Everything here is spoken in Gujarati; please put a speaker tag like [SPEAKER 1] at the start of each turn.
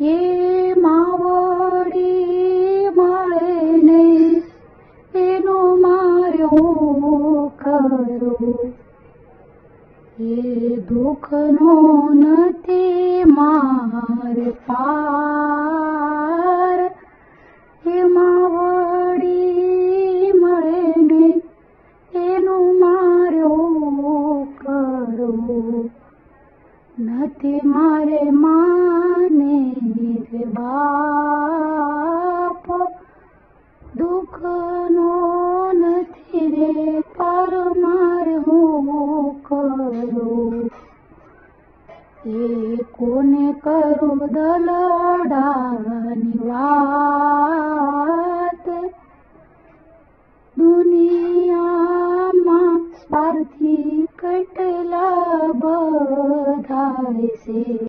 [SPEAKER 1] એ માવડી મળે ને એનો મારે હું કરું. એ દુઃખનો નથી મારે પાર. એ માવડી મળે ને એનું મારે હું કરું. નથી મારે માને રે બાપ, દુઃખનો નથી રે પર મારે હું કરું. એ કોને કરું દલડાની વાત, દુનિયામાં સ્વાર્થી કેટલા બધાય છે.